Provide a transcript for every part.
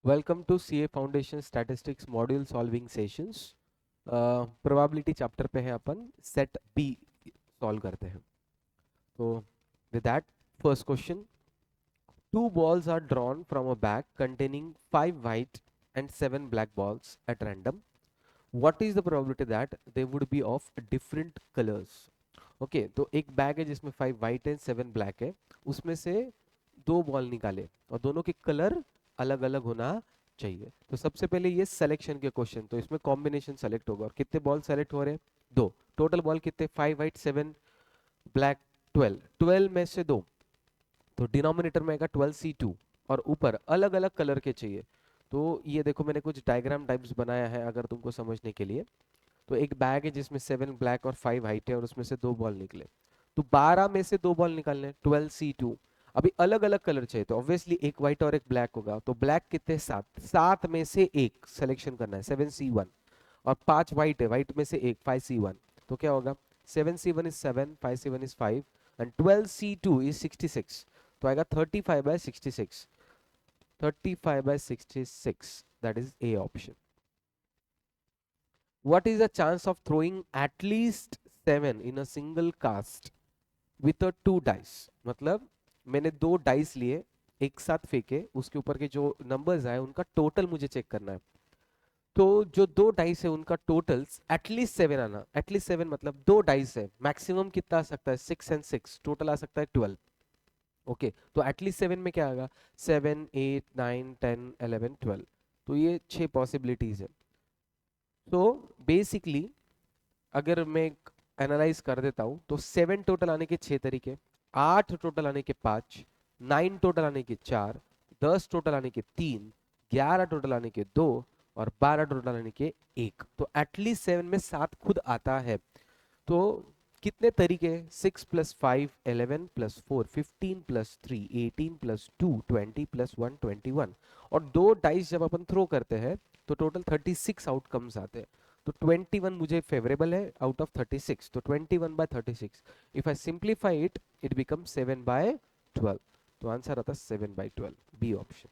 Welcome to CA Foundation Statistics Module Solving Sessions. Probability chapter पे है अपन set B solve करते हैं. तो with that, first question: two balls are drawn from a bag containing 5 white and 7 black balls at random. What is the probability that they would be of different colors? Okay, तो एक bag है जिसमें 5 white है 7 black है, उसमें से दो ball निकाले और दोनों के कलर अलग अलग होना चाहिए. तो सबसे पहले ये सिलेक्शन के क्वेश्चन, तो इसमें कॉम्बिनेशन सेलेक्ट होगा. और कितने बॉल सेलेक्ट हो रहे हैं? दो. टोटल बॉल कितने? 5 white 7 black 12. 12 में से दो, तो डिनोमिनेटर में आएगा 12C2. और ऊपर अलग अलग कलर के चाहिए. तो ये देखो मैंने कुछ डायग्राम टाइप्स बनाया है अगर तुमको समझने के लिए. तो एक बैग है जिसमें 7 black और 5 white है और उसमें से दो बॉल निकले. तो 12 में से दो बॉल निकालने, 12C2. अभी अलग अलग कलर चाहिए, तो ऑब्वियसली एक व्हाइट और एक ब्लैक होगा. तो ब्लैक कितने? 7. 7 में से एक सिलेक्शन करना है, 7C1. और 5 व्हाइट है, व्हाइट में से एक, 5C1. तो क्या होगा? 7C1 is 7, 5C1 is 5 and 12C2 is 66. तो आएगा 35/66. 35/66, that is A option. What is the chance of throwing at least 7 in a single cast with a 2 dice? मतलब मैंने दो डाइस लिए, एक साथ फेंके, उसके ऊपर के जो नंबर्स आए उनका टोटल मुझे चेक करना है. तो जो दो डाइस है उनका टोटल्स एटलीस्ट 7 आना. एटलीस्ट 7 मतलब दो डाइस है, मैक्सिमम कितना आ सकता है? 6 एंड 6, टोटल आ सकता है 12. ओके, तो एटलीस्ट 7 में क्या आएगा? 7 8 9 10 11 12. तो ये 6 पॉसिबिलिटीज है. तो बेसिकली अगर मैं एनालाइज कर देता हूं तो 7 टोटल आने के 6 तरीके, 8 टोटल आने के 5, 9 टोटल आने के 4, 10 टोटल आने के 3, 11 टोटल आने के 2 और 12 टोटल आने के 1. तो एटलीस्ट 7 में 7 खुद आता है. तो कितने तरीके? 6 + 5 11 + 4 15 + 3 18 + 2 20 + 1 21. और दो डाइस जब अपन थ्रो करते हैं तो टोटल 36 आउटकम्स आते हैं. तो 21 मुझे फेवरेबल है आउट ऑफ 36. तो 21/36. If I simplify it, it become 7/12. तो आंसर आता 7/12, B option.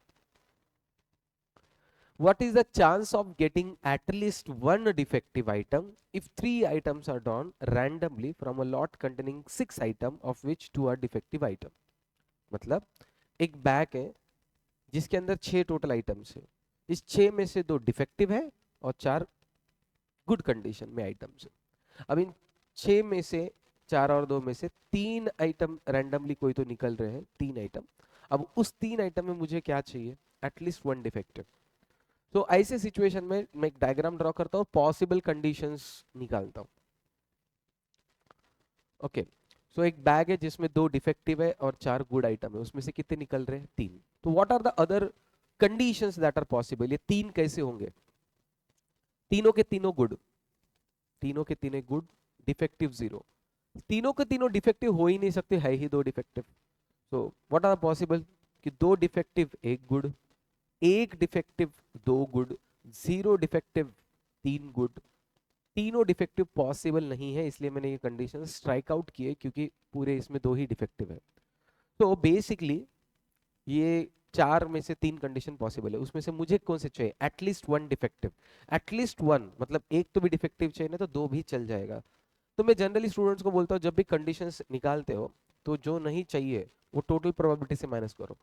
What is the chance of getting at least one defective item if three items are drawn randomly from a lot containing 6 items of which 2 are defective item? मतलब एक bag है जिसके अंदर 6 total items है. इस 6 में से दो डिफेक्टिव है और 4 गुड कंडीशन में आइटम्स है. अब इन 6 में से 4 और 2 में से 3 आइटम रैंडमली कोई तो निकल रहे हैं, 3 आइटम. अब उस 3 आइटम में मुझे क्या चाहिए? At least one defective. तो ऐसे सिचुएशन में मैं एक डायग्राम ड्रॉ करता हूँ, पॉसिबल कंडीशंस निकालता हूँ. ओके, सो एक बैग है जिसमें दो डिफेक्टिव है और 4 गुड आइटम है, उसमें से कितने निकल रहे हैं? 3. तो what are the other conditions that are possible? ये 3 कैसे होंगे? तीनों के तीनों गुड, तीनों के तीनों गुड, डिफेक्टिव 0. तीनों के तीनों डिफेक्टिव हो ही नहीं सकते, है ही दो defective. So what are possible? कि दो डिफेक्टिव एक गुड, एक डिफेक्टिव दो गुड, 0 डिफेक्टिव 3 गुड. तीनों डिफेक्टिव पॉसिबल नहीं है, इसलिए मैंने ये कंडीशन स्ट्राइक आउट किए क्योंकि पूरे इसमें दो ही डिफेक्टिव है. तो बेसिकली ये 4 में से 3 कंडीशन पॉसिबल है, उसमें से मुझे कौन से चाहिए? At least one defective. At least one मतलब एक तो भी डिफेक्टिव चाहिए ना, तो दो भी चल जाएगा. तो मैं जनरली स्टूडेंट्स को बोलता हूँ जब भी कंडीशंस निकालते हो तो जो नहीं चाहिए वो टोटल प्रोबेबिलिटी से माइनस करो.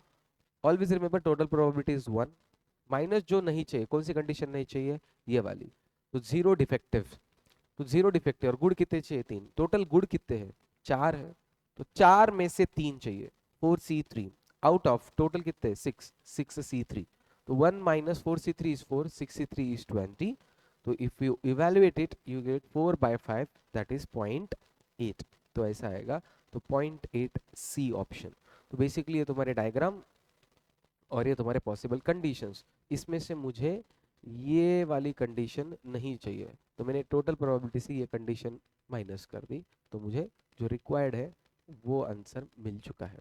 Always remember total probability is 1 minus जो नहीं चाहिए. कौन सी कंडीशन नहीं चाहिए? ये वाली. तो 0 डिफेक्टिव. तो 0 डिफेक्टिव और गुड कितने चाहिए? 3. टोटल गुड कितने हैं? 4 है. तो 4 में से 3 चाहिए, 4C3. आउट ऑफ टोटल कितने? 6, 6C3. तो 1 - 4C3 is 4, 6C3 is 20. तो if you evaluate it you get 4/5, that is 0.8. तो ऐसा आएगा. तो 0.8 सी ऑप्शन. तो बेसिकली ये तुम्हारे डायग्राम और ये तुम्हारे पॉसिबल कंडीशंस. इसमें से मुझे ये वाली कंडीशन नहीं चाहिए, तो मैंने टोटल प्रोबेबिलिटी से ये कंडीशन माइनस कर दी. तो मुझे जो रिक्वायर्ड है वो आंसर मिल चुका है.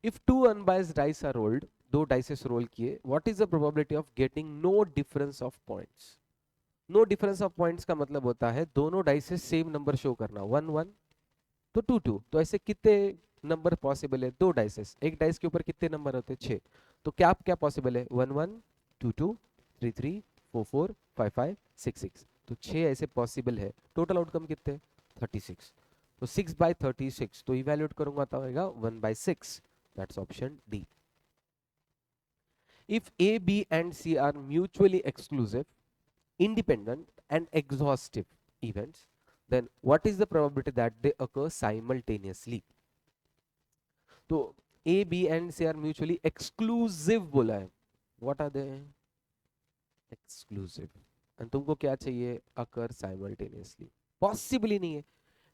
If two unbiased dice are rolled, दो डाइसेस रोल किए, what is the probability of getting no difference of points? No difference of points का मतलब होता है दोनों डाइसेस सेम नंबर शो करना, 1 1 तो 2 2। तो ऐसे कितने नंबर पॉसिबल है? दो डाइसेस, एक डाइस के ऊपर कितने नंबर होते हैं? 6। तो क्या क्या पॉसिबल है? 1 1 2 2 3 3 4 4 5 5 6 6। तो 6 ऐसे पॉसिबल है। टोटल आउटकम कितने? 36। तो 6/36, तो इवैल्यूएट करूंगा तो आएगा 1/6। That's option D. If A, B and C are mutually exclusive, independent and exhaustive events, then what is the probability that they occur simultaneously? तो A, B and C are mutually exclusive बोला है. What are they? Exclusive. And तुमको क्या चाहिए? Occur simultaneously. Possibly नहीं है.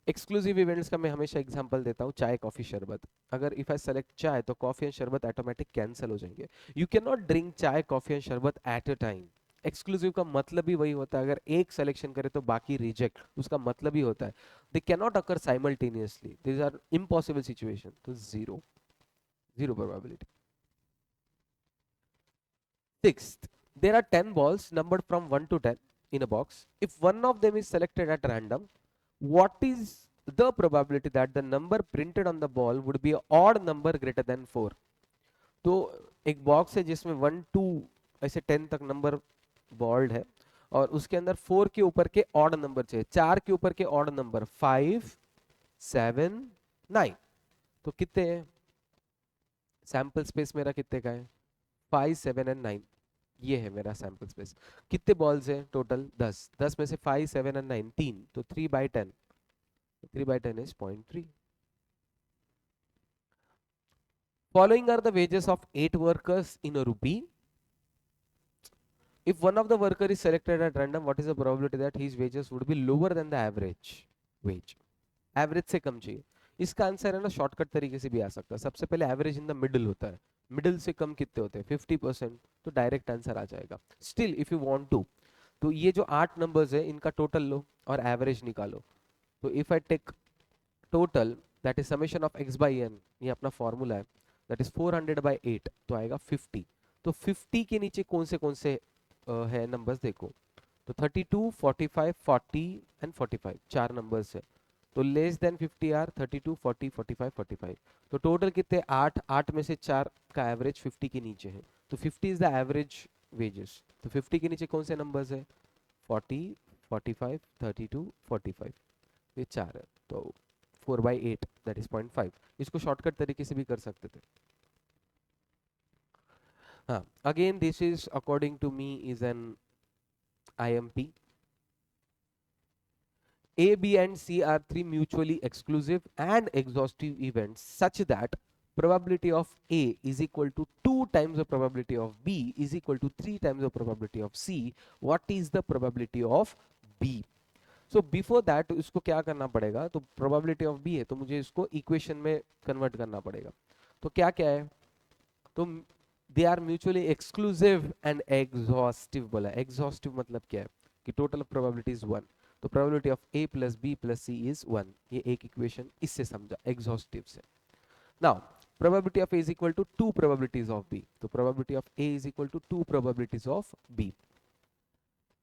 Exclusive events का मैं हमेशा एग्जांपल देता हूँ, चाय कॉफी शरबत. अगर इफ आई सेलेक्ट चाय तो कॉफी एंड शरबत ऑटोमेटिक कैंसिल हो जाएंगे. यू कैन नॉट ड्रिंक चाय कॉफी एंड शरबत एट अ टाइम. एक्सक्लूसिव का मतलब ही वही होता है, अगर एक सिलेक्शन करे तो बाकी रिजेक्ट, उसका मतलब ही होता है they can not occur simultaneously. This are impossible situation. तो zero, zero probability. Sixth, there are 10 balls numbered from 1 to 10 in a box. If one of them is selected at random, what is the probability that the number printed on the ball would be an odd number greater than 4? तो एक box है जिसमें 1 2 ऐसे 10 तक number bold है और उसके अंदर 4 के ऊपर के ऑड नंबर चाहिए. 4 के ऊपर के ऑड नंबर 5 7 9. तो कितने हैं? सैंपल स्पेस मेरा कितने का है? 5 7 एंड 9. ये है मेरा सैंपल स्पेस. कितने बॉल्स हैं टोटल? 10. 10 में से 5 7 एंड 9 3, तो 3/10. 3/10 is 0.3. Following are the wages of 8 workers in a rupee. If one of the worker is selected at random, what is the probability that his wages would be lower than the average wage? Average से कम चाहिए. इसका answer है ना shortcut तरीके से भी आ सकता है. सबसे पहले एवरेज इन द मिडिल होता है. मिडिल से कम कितने होते हैं? 50%. तो डायरेक्ट आंसर आ जाएगा. Still if you want to, तो ये जो 8 नंबर्स है इनका टोटल लो और एवरेज निकालो. तो if I take total that is summation of x by n, ये अपना फॉर्मूला है, दैट इज 400/8, तो आएगा 50. तो 50 के नीचे कौन से है नंबर्स देखो. तो 32 45 40 एंड 45 चार नंबर्स है. तो लेस देन 50 आर 32 40 45 45. तो टोटल कितने? 8. 8 में से 4 का एवरेज 50 के नीचे है. तो 50 इज द एवरेज वेजेस. तो 50 के नीचे कौन से नंबर्स है? 40 45 32 45. ये चार है. तो 4/8 दैट इज 0.5. इसको शॉर्टकट तरीके से भी कर सकते थे. हाँ, again this is according to me is an IMP. A, B and C are three mutually exclusive and exhaustive events such that probability of A is equal to 2 times the probability of B is equal to 3 times the probability of C. What is the probability of B? So before that इसको क्या करना पड़ेगा? तो probability of B है तो मुझे इसको equation में convert करना पड़ेगा. तो क्या क्या है? तो they are mutually exclusive and exhaustive बोला. Exhaustive मतलब क्या है? कि total probability is 1. तो probability of A plus B plus C is 1. ये एक इक्वेशन इससे समझा exhaustive से. Now probability of A is equal to 2 probabilities of B. तो probability of A is equal to 2 probabilities of B.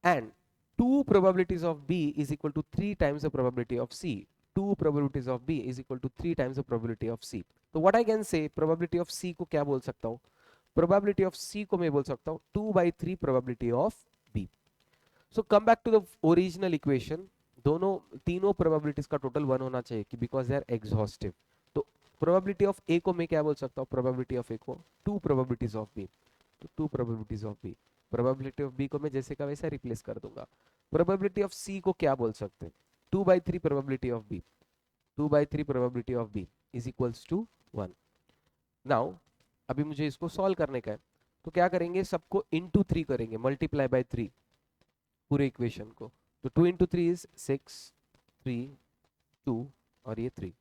And 2 probabilities of B is equal to 3 times the probability of C. 2 probabilities of B is equal to 3 times the probability of C. तो what I can say, probability of C को क्या बोल सकता हूँ? Probability of C को मैं बोल सकता हूँ 2/3 probability of B. So come back to the original equation. दोनों तीनों probabilities का total 1 होना चाहिए कि because they are exhaustive. तो probability of A को मैं क्या बोल सकता हूँ? Probability of A को 2 probabilities of B. तो 2 probabilities of B. Probability of B को मैं जैसे का वैसा रिप्लेस कर दूंगा. Probability of C को क्या बोल सकते हैं? 2/3 probability of B. 2/3 probability of B is equals to 1. Now अभी मुझे इसको सॉल्व करने का है. तो क्या करेंगे? सबको into 3 करेंगे, मल्टीप्लाई बाय 3 पूरे इक्वेशन को. तो 2 into 3 is 6 3 2 और ये 3.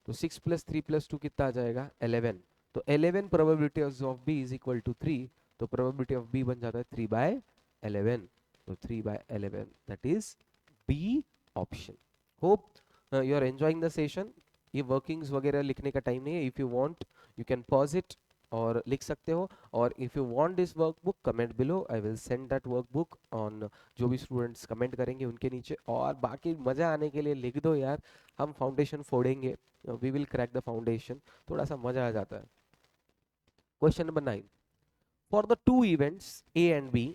तो 6 plus 3 plus 2 कितना आ जाएगा? 11. तो 11 probability of B is equal to 3. तो probability of B बन जाता है 3/11. तो 3/11 that is B option. Hope you are enjoying the session. ये वर्किंग्स वगैरह लिखने का टाइम नहीं है. If you want you can pause it और लिख सकते हो। और if you want this workbook comment below, I will send that workbook on, जो भी स्टूडेंट्स कमेंट करेंगे उनके नीचे। और बाकी मज़ा आने के लिए लिख दो यार, हम फाउंडेशन फोड़ेंगे, we will crack the foundation, थोड़ा सा मज़ा आ जाता है। Question number 9, for the two events A and B,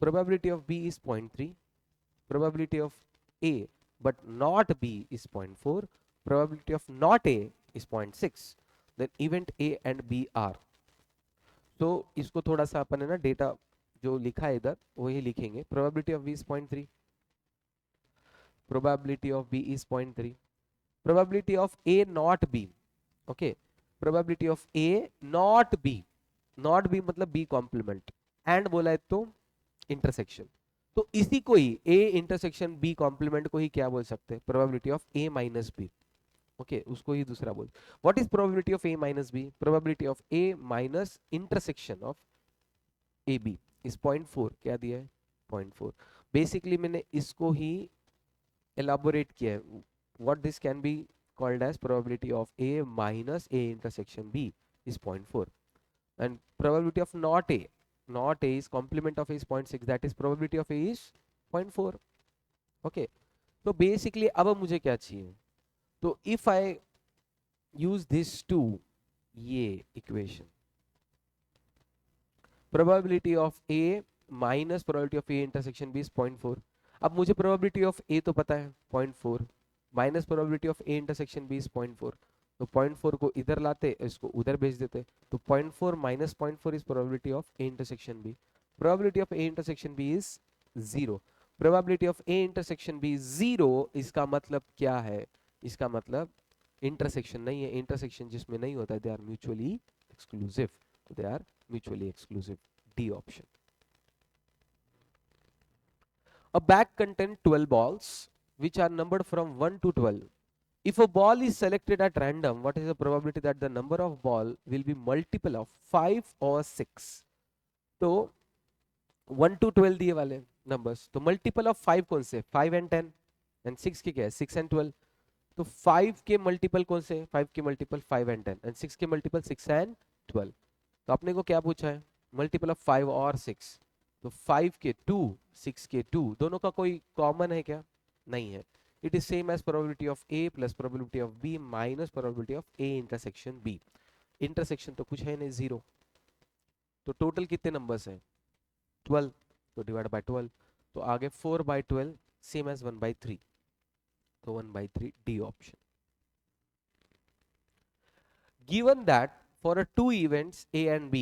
probability of B is 0.3, probability of A but not B is 0.4, probability of not A is 0.6, then event A and B are। तो इसको थोड़ा सा अपन है ना data जो लिखा है इधर वही लिखेंगे। probability of B is 0.3, probability of B is 0.3, probability of A not B, okay, probability of A not B, not B मतलब B कॉम्प्लीमेंट, एंड बोला है तो इंटरसेक्शन। तो इसी को ही A इंटरसेक्शन B कॉम्प्लीमेंट को ही क्या बोल सकते हैं, probability of A minus B. Okay, उसको ही दूसरा बोल। What is probability of A minus B? Probability of A minus intersection of A B is 0.4। क्या दिया है? 0.4। बेसिकली मैंने इसको ही एलाबोरेट किया है। What this can be called as probability of A minus A intersection B is 0.4, and probability of not A is complement of A is 0.6, that is probability of A is 0.4। okay, तो basically अब मुझे क्या चाहिए? तो if I use this two, ये equation probability of A minus probability of A intersection B is 0.4। अब मुझे probability of ए तो पता है 0.4 minus probability of A intersection B is 0.4, तो 0.4 को इधर लाते, इसको उधर भेज देते, तो 0.4 minus 0.4 is probability of A intersection B. Probability of A intersection B is 0। Probability of A intersection B 0, इसका मतलब क्या है? इसका मतलब इंटरसेक्शन नहीं है, इंटरसेक्शन जिसमें नहीं होता है दे आर म्यूचुअली एक्सक्लूसिव, तो they are mutually exclusive, D option। A bag contains 12 balls which are numbered from 1 to 12. If a ball is selected at random, what is the probability that the number of ball will be multiple of 5 or 6? तो 1 to 12 दिए वाले numbers, तो multiple of 5 कौन से? 5 and 10, and 6 के क्या है? 6 and 12। तो 5 के मल्टीपल कौन से? 5 के मल्टीपल 5 and 10, एंड 6 के मल्टीपल 6 and 12। तो आपने को क्या पूछा है? मल्टीपल ऑफ 5 और 6। तो 5 के 2, 6 के 2, दोनों का कोई कॉमन है क्या? नहीं है। It is same as probability of A plus probability of B minus probability of A intersection B. Intersection तो कुछ है नहीं, 0। तो टोटल कितने नंबर्स हैं? 12, तो डिवाइड बाय 12, तो आगे 4 बाय 12 सेम एज 1 बाय 3, तो 1 by 3, D option. Given that for a two events A and B,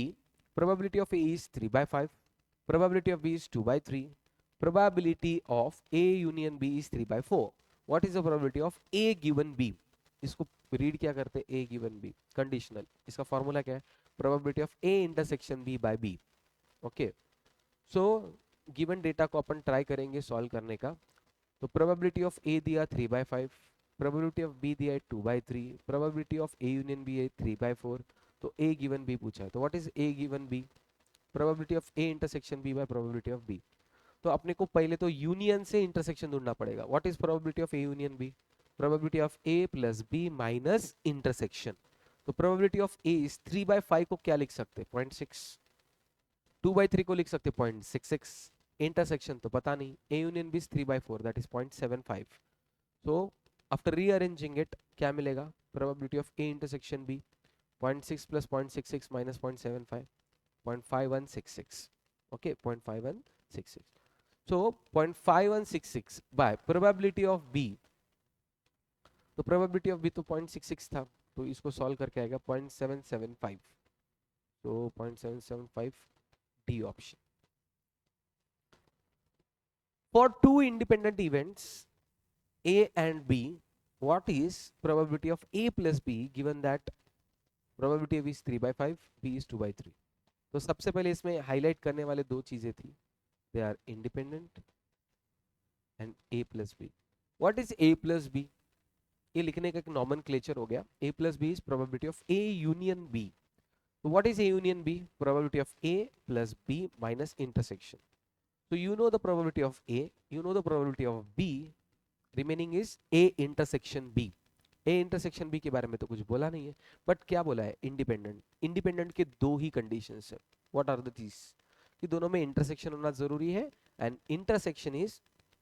probability of A is 3 by 5, probability of B is 2 by 3, probability of A union B is 3 by 4. What is the probability of A given B? इसको read क्या करते हैं? A given B conditional, इसका formula क्या है? probability of A intersection B by B। Okay, so given data को अपन try करेंगे solve करने का। तो probability of A दिया 3 by 5, probability of B दिया है 2 by 3, probability of A union B है 3 by 4, तो A given B पूछा है। तो what is A given B? Probability of A intersection B bye probability of B। तो अपने को पहले तो यूनियन से इंटरसेक्शन ढूंढना पड़ेगा। What is probability of A union B? Probability of A plus B minus intersection. तो probability of A is 3 by 5 को क्या लिख सकते हैं? 0.6। 2 बाय 3 को लिख सकते हैं 0.66। इंटरसेक्शन तो पता नहीं, A union B is 3 by 4, that is 0.75। तो आफ्टर रीअरेंजिंग इट क्या मिलेगा? Probability of A intersection B 0.6 plus 0.66 minus 0.75, 0.5166, okay, 0.5166। so 0.5166 by probability of B, तो probability of B तो 0.66 था, तो इसको सॉल्व करके आएगा 0.775, तो 0.775, D option. for two independent events A and B, what is probability of A plus B given that probability of is 3 by 5, B is 2 by 3। तो सबसे पहले इसमें हाईलाइट करने वाले दो चीजें थी, they are independent and A plus B. What is A plus B? Is लिखने का एक नॉमेनक्लेचर हो गया। A प्लस बी is probability of A union B। तो what is A union B? Probability of A plus B minus intersection. So you know the probability of A, you know the probability of B, remaining is A intersection B। A intersection B के बारे में तो कुछ बोला नहीं है, but क्या बोला है, इंडिपेंडेंट। इंडिपेंडेंट के दो ही कंडीशंस है, व्हाट आर द दीज, कि दोनों में इंटरसेक्शन होना जरूरी है, and intersection is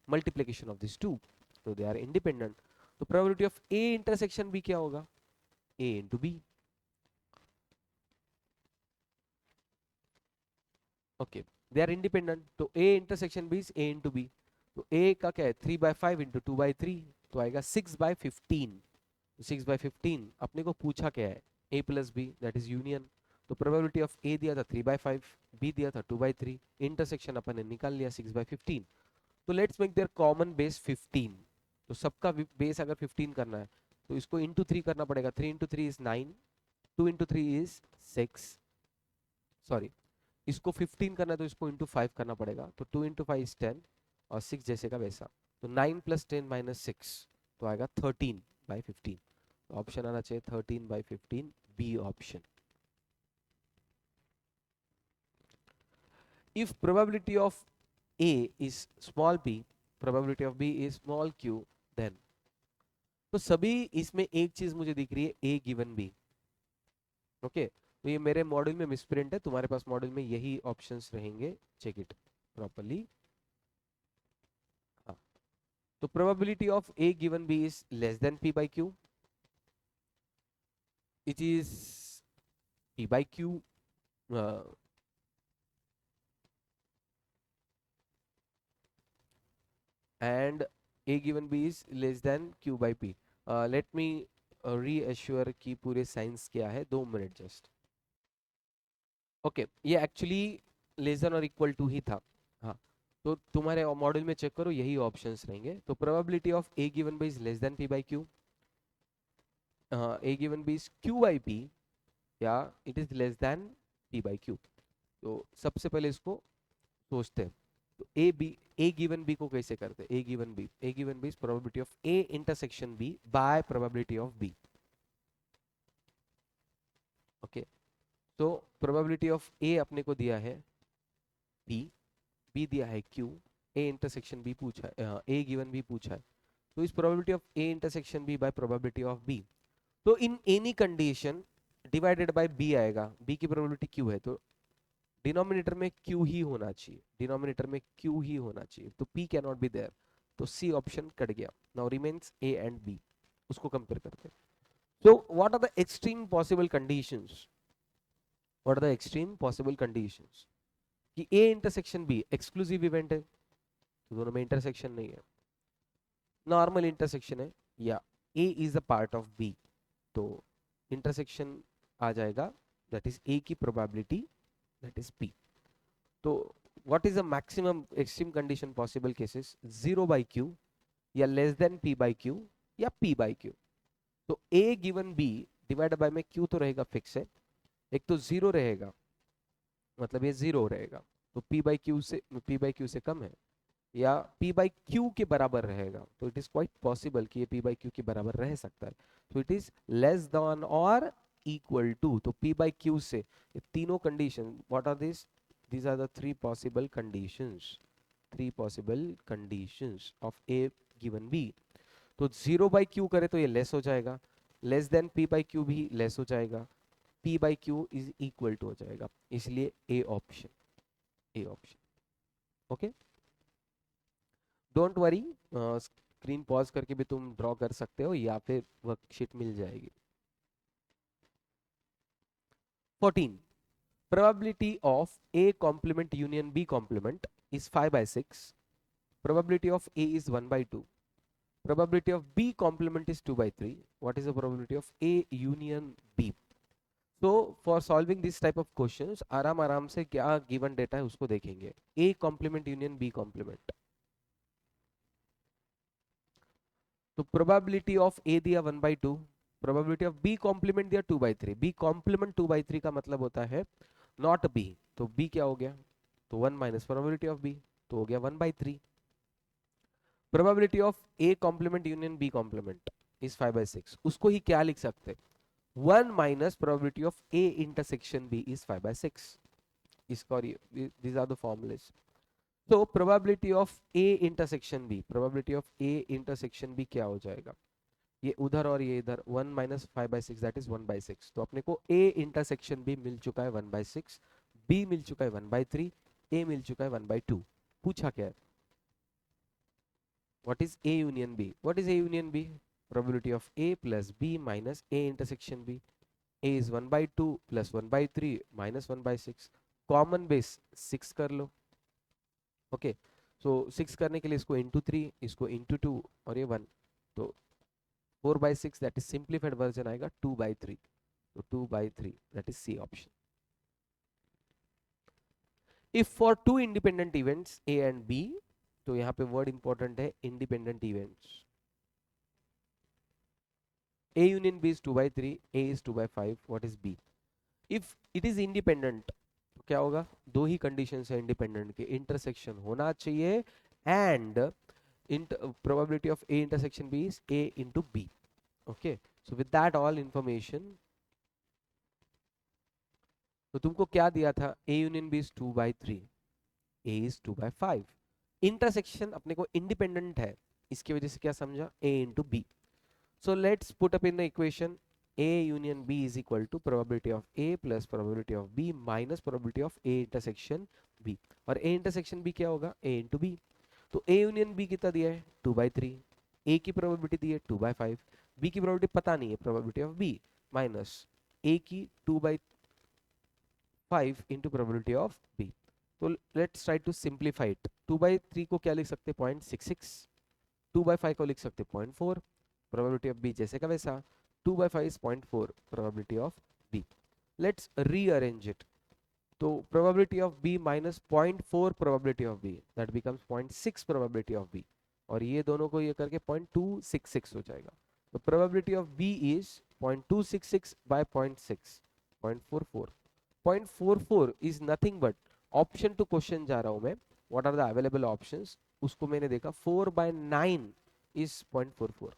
multiplication of this two, तो दे आर इंडिपेंडेंट। तो probability of A intersection B क्या होगा, A into B. Okay, they are independent, तो A intersection B is A into B. तो ए का क्या है, 3/5 इंटू 2/3, तो आएगा 6/15। 6/15 अपने को पूछा क्या है, a plus B, that is union. तो प्रोबेबिलिटी ऑफ a दिया था 3/5, b दिया था 2/3, इंटरसेक्शन अपन ने निकाल लिया 6/15। तो let's make their common base 15। तो सबका बेस अगर 15 करना है तो इसको इंटू 3 करना पड़ेगा, 3 into 3 is 9, 2 into 3 is 6, sorry, इसको 15 करना है तो इसको इंटू 5 करना पड़ेगा, तो 2 इंटू 5 इज 10, और 6 जैसे का वैसा, तो 9 प्लस 10 माइनस 6, तो आएगा 13/15। ऑप्शन आना चाहिए 13/15, B option. If probability of A is small p, probability of b is small q, then, तो सभी इसमें एक चीज मुझे दिख रही है, a गिवन b। ओके, तो ये मेरे मॉड्यूल में मिसप्रिंट है, तुम्हारे पास मॉड्यूल में यही ऑप्शंस रहेंगे, चेक इट प्रॉपर्ली। हाँ, तो probability of a given b is less then p by q, it is p by q, and a given b is less than q by p. Let me reassure कि पूरे science क्या है, 2 minute just. Okay, ये actually less than और equal to ही था। हाँ, तो तुम्हारे मॉड्यूल में चेक करो, यही ऑप्शंस रहेंगे। तो probability of a given b is less than p by q, a given b is q by p, या it is less then p by q। तो सबसे पहले इसको सोचते हैं, तो ए गिवन बी को कैसे करते हैं, A given B is probability of A intersection B by probability of B. Okay, तो प्रोबेबिलिटी ऑफ ए अपने को दिया है p, बी दिया है q, ए इंटरसेक्शन बी पूछा है, ए गिवन बी पूछा है, तो इस probability of A intersection B by probability of B, तो in any condition divided by B आएगा, बी की प्रोबेबिलिटी q है, तो डिनोमिनेटर में q ही होना चाहिए, डिनोमिनेटर में q ही होना चाहिए, तो p can not be there, तो सी ऑप्शन कट गया। Now remains a and b, उसको कंपेयर करते हैं। So what are the extreme possible conditions, what are the extreme possible conditions, कि a intersection b exclusive event है, तो दोनों में इंटरसेक्शन नहीं है, नॉर्मल इंटरसेक्शन है, या a is a part of b, तो इंटरसेक्शन आ जाएगा, दैट इज a की प्रोबेबिलिटी, दैट इज p। तो what is the maximum extreme condition possible cases, 0/q, या less than p by q, या p by q। तो a given b divide by में q तो रहेगा fix है, एक तो 0 रहेगा, मतलब ये 0 रहेगा, तो p by q से कम है, या p by q के बराबर रहेगा, तो इट इज क्वाइट पॉसिबल कि ये p by q के बराबर रह सकता है, तो इट इज लेस देन और इक्वल टू, तो p by q से ये तीनों condition, what are this, these are the three possible conditions of a given b। तो 0/q करे तो ये लेस हो जाएगा, लेस देन p/q भी लेस हो जाएगा, p/q इज इक्वल टू हो जाएगा, इसलिए A option, A option. Okay, don't worry, screen pause करके भी तुम ड्रॉ कर सकते हो, या फिर वर्कशीट मिल जाएगी। 14, probability of a complement union b complement is 5/6, probability of a is 1/2, probability of b complement is 2/3, what is the probability of a union b। so for solving this type of questions आराम आराम से क्या given data है उसको देखेंगे, a complement union b complement, तो probability of a दिया 1/2, probability of b complement दिया 2/3, b complement 2/3 का मतलब होता है not b, तो b क्या हो गया, तो 1 माइनस प्रोबेबिलिटी ऑफ b, तो हो गया 1/3। Probability of a complement union b complement is 5/6, उसको ही क्या लिख सकते हैं, 1 minus probability of a intersection b is 5/6, इसका, these are the formulas। तो probability of a intersection b, probability of a intersection b क्या हो जाएगा, ये उधर और ये इधर, 1 माइनस 5/6 दैट इज 1/6। तो अपने को ए इंटरसेक्शन भी मिल चुका है 1/6, बी मिल चुका है 1/3, ए मिल चुका है 1/2। पूछा क्या है, what is A union B? What is A union B? Probability of A plus B minus A intersection B. A is 1/2 plus 1/3 minus 1/6। Common base 6 कर लो। ओके, सो 6 करने के लिए इसको इंटू 3, इसको इंटू 2 और ये 1, तो 4/6 दैट इज सिंप्लीफाइड वर्जन आएगा 2/3। तो 2/3 that is C option. If for two independent events A and B, तो यहाँ पे वर्ड इंपॉर्टेंट है independent events, A union B is 2/3, A is 2/5, what is B? If it is independent, तो क्या होगा, दो ही कंडीशंस है इंडिपेंडेंट के, इंटरसेक्शन होना चाहिए and probability of A intersection B is A into B. Okay, so with that all information, तो तुमको क्या दिया था, A union B is 2/3, A is 2/5, intersection अपने को इंडिपेंडेंट है, इसकी वजह से क्या समझा, A into B. So let's put up in the equation A union B is equal to probability of A plus probability of B minus probability of A intersection B. और A intersection B क्या होगा, A into B. तो A union B कितना दिया है 2/3, A की probability दी है 2/5, B की probability पता नहीं है, probability of B minus A की 2/5 into probability of B. तो let's try to simplify it. 2/3 को क्या लिख सकते हैं 0.66, 2/5 को लिख सकते हैं 0.4, probability of B जैसे का वैसा, 2/5 is 0.4 probability of B. Let's rearrange it. तो probability of B minus 0.4 probability of B, that becomes 0.6 probability of B, और ये दोनों को ये करके 0.266 हो जाएगा। तो probability of B is 0.266 by 0.6, 0.44. 0.44 is nothing but, option to question जा रहा हूं मैं, what are the available options, उसको मैंने देखा 4/9 is 0.44।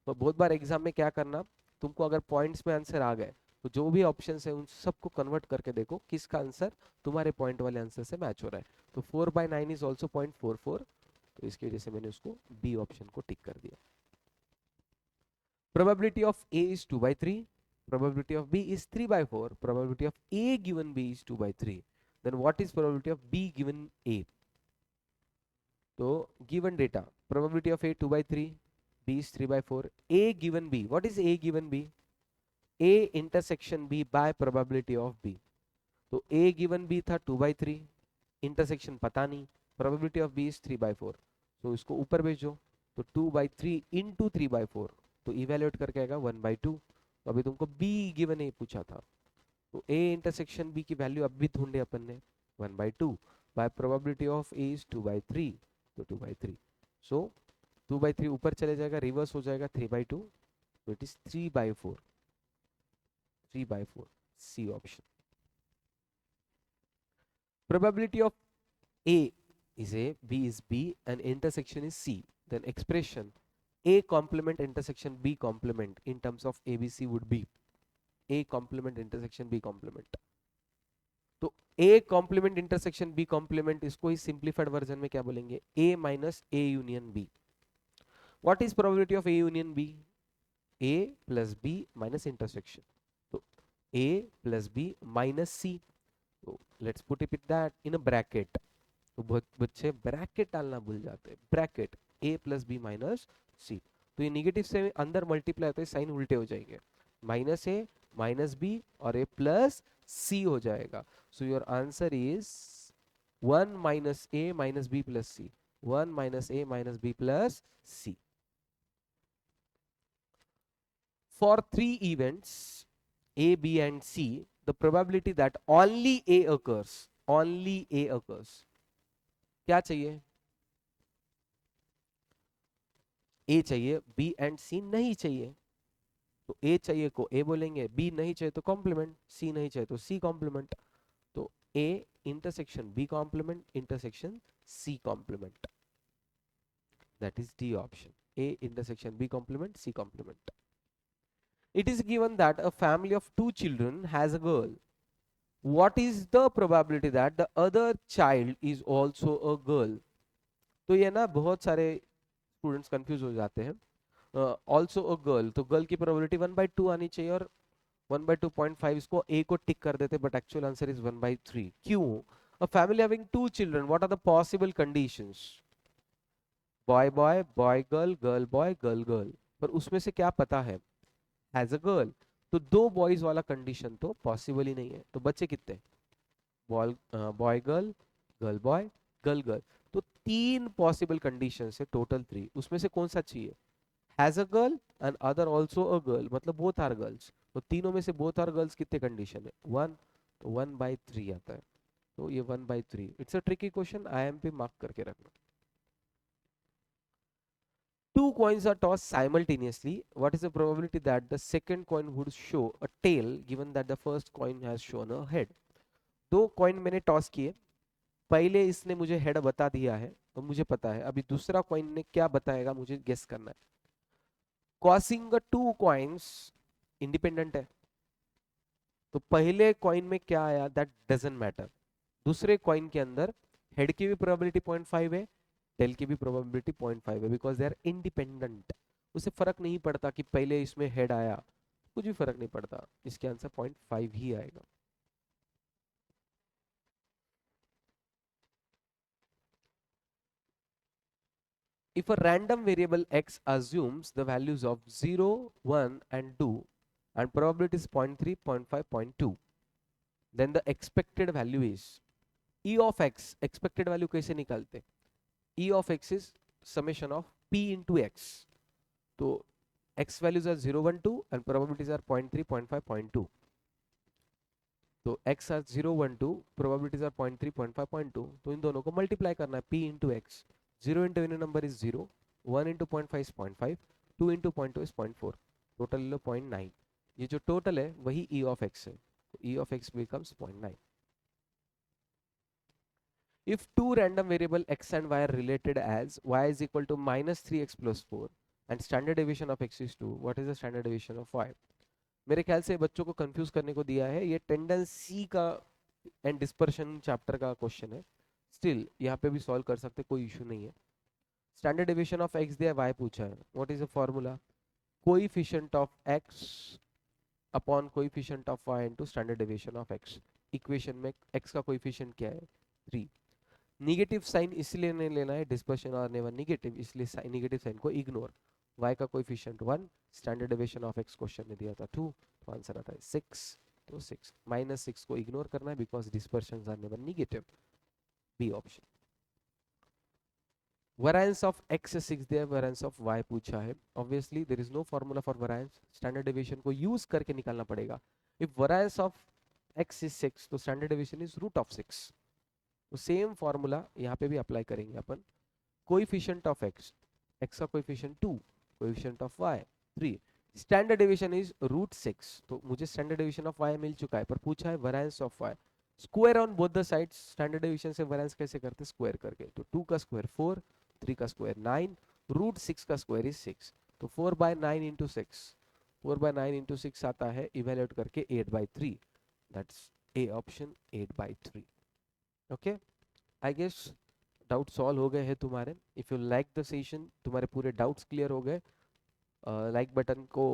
तो बहुत बार एग्जाम में क्या करना, तुमको अगर पॉइंट्स में आंसर आ गए तो जो भी ऑप्शंस है उन सबको कन्वर्ट करके देखो किसका आंसर तुम्हारे पॉइंट वाले आंसर से मैच हो रहा है। तो 4/9 इज ऑल्सो 0.44, तो इसकी वजह से मैंने उसको बी ऑप्शन को टिक कर दिया। Probability of A is 2/3, probability of B is 3/4, probability of A given B is 2/3, then what is probability of B given A? तो given data, probability of A 2/3, B is 3/4, A given B. What is A given B? A intersection B by probability of B. तो A given B था 2/3, intersection पता नहीं, probability of B is 3/4, तो इसको ऊपर भेजो, तो 2/3 into 3/4, तो इवेल्युएट करके आएगा 1/2। तो अभी तुमको B given A पूछा था, तो A intersection B की वैल्यू अब भी ढूंढे अपन ने, 1/2 by probability of A is 2/3, तो 2/3, so 2/3 ऊपर चले जाएगा, रिवर्स हो जाएगा 3/2, तो it is 3/4, 3/4, C option. Probability of A is A, B is B, and intersection is C, then expression A complement intersection B complement in terms of ABC would be A complement intersection B complement। तो A complement intersection B complement, इसको ही simplified version में क्या बोलेंगे, A minus A union B। What is probability of A union B? A plus B minus intersection, तो A plus B minus C, तो let's put it that in a bracket। तो बहुत बच्चे bracket डालना भूल जाते हैं, bracket A plus B minus C। तो ये निगेटिव से अंदर मल्टीप्लाई होता है, साइन उल्टे हो जाएंगे, माइनस A माइनस B और A प्लस C हो जाएगा। So your answer is 1 minus A minus B plus C, 1 minus A minus B plus C। For three events A, B and C, the probability that only A occurs, only A occurs, क्या चाहिए, A चाहिए, B and C नहीं चाहिए। तो A चाहिए को A बोलेंगे, B नहीं चाहिए तो कॉम्प्लीमेंट, C नहीं चाहिए तो C कॉम्प्लीमेंट। तो A intersection B complement intersection C complement, that is D option, A intersection B complement C complement। It is given that a family of 2 children has a girl. What is the probability that the other child is also a girl? तो ये ना बहुत सारे students confuse हो जाते हैं। Also a girl, तो girl की प्रोबेबिलिटी 1/2 आनी चाहिए, और 1/2.5 इसको ए को टिक कर देते, बट एक्चुअल आंसर इज 1/3. क्यों? A family having 2 children, what are the possible conditions? Boy boy, boy girl, girl boy, girl girl. पर उसमें से क्या पता है एज अ गर्ल, तो दो बॉयज वाला कंडीशन तो पॉसिबल ही नहीं है. तो बच्चे कितने? Boy boy girl, girl boy, girl girl. तो 3 पॉसिबल कंडीशन है, टोटल 3. उसमें से कौन सा चाहिए? Has a girl and other also a girl, मतलब बोथ आर गर्ल्स. तो तीनों में से बोथ आर गर्ल्स कितने कंडीशन है? 1. तो 1/3 आता है. तो ये 1/3. It's a tricky question, IMP mark करके रखना. Two coins are tossed simultaneously. What is the probability that the second coin would show a tail given that the first coin has shown a head? दो coin मैंने toss किए, पहले इसने मुझे head बता दिया है तो मुझे पता है, अभी दूसरा कॉइन ने क्या बताएगा मुझे गेस करना है. कॉसिंग टू कॉइन्स इंडिपेंडेंट है, तो पहले कॉइन में क्या आया दैट डजंट मैटर. दूसरे कॉइन के अंदर हेड की भी प्रोबेबिलिटी 0.5 है, टेल की भी प्रोबेबिलिटी 0.5 है, बिकॉज दे आर इंडिपेंडेंट. उसे फर्क नहीं पड़ता कि पहले इसमें हेड आया, कुछ भी फर्क नहीं पड़ता, इसके आंसर 0.5 ही आएगा. If a random variable x assumes the values of 0, 1 and 2 and probability is 0.3, 0.5, 0.2, then the expected value is e of x. Expected value कैसे निकालते? E of x is summation of p into x. तो x values are 0, 1, 2 and probabilities are 0.3, 0.5, 0.2. तो x are 0, 1, 2, probabilities are 0.3, 0.5, 0.2. तो इन दोनों को multiply करना है, p into x. 0 into any number is 0, 1 into 0.5 is 0.5, 2 into 0.2 is 0.4. Total लो 0.9. ये जो total है वही e of x है, तो e of x becomes 0.9. If two random variable x and y are related as y is equal to minus 3x plus 4 and standard deviation of x is 2, what is the standard deviation of y? मेरे ख्याल से बच्चों को confuse करने को दिया है, ये टेंडेंसी का एंड डिस्पर्शन चैप्टर का क्वेश्चन है. स्टिल यहाँ पे भी सॉल्व कर सकते, कोई इशू नहीं है. स्टैंडर्ड डेविएशन ऑफ एक्स दिया, वाई पूछा है. What is the formula? Coefficient of X upon coefficient of Y into standard deviation of X. Equation में एक्स का कोएफिशिएंट क्या है? 3. निगेटिव साइन इसलिए नहीं लेना है, डिस्पर्शन आने वाला निगेटिव, इसलिए निगेटिव साइन को इग्नोर. y का coefficient 1, standard deviation of x question ने दिया था 2, तो आंसर आता है 6. तो 6 -6 को इग्नोर करना है बिकॉज डिस्पर्शन आने वाला negative. B option. variance of x is 6 दिया, variance of y पूछा है. obviously there is no formula for variance, standard deviation को यूज करके निकालना पड़ेगा. if variance of x is 6 तो standard deviation is root of 6. तो सेम फॉर्मूला यहाँ पे भी अप्लाई करेंगे अपन. कोएफिशिएंट ऑफ x, x का coefficient 2, coefficient of y 3, standard deviation is root 6. तो मुझे स्टैंडर्ड डेविएशन ऑफ y मिल चुका है, पर पूछा है variance of y. Square on both the sides. Standard deviation से वेरिएंस कैसे करते? स्क्वायर करके. तो 2 का स्क्वायर 4, 3 का स्क्वायर 9, रूट 6 का स्क्वायर इज 6. तो 4/9 इंटू 6, 4/9 इंटू 6 आता है इवेल्युएट करके 8/3. That's A option, 8/3. Okay, I guess doubt solve हो गए हैं तुम्हारे. If you like the session, तुम्हारे पूरे डाउट्स क्लियर हो गए, लाइक बटन को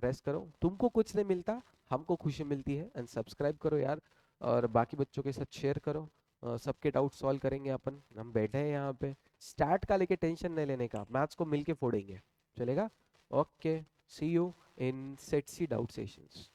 प्रेस करो. तुमको कुछ नहीं मिलता, हमको खुशी मिलती है. एंड सब्सक्राइब करो यार, और बाकी बच्चों के साथ शेयर करो. सबके डाउट सॉल्व करेंगे अपन. हम बैठे हैं यहाँ पे, स्टार्ट का लेके टेंशन नहीं लेने का, मैथ्स को मिलके फोड़ेंगे, चलेगा. Okay, see you in set C doubt sessions.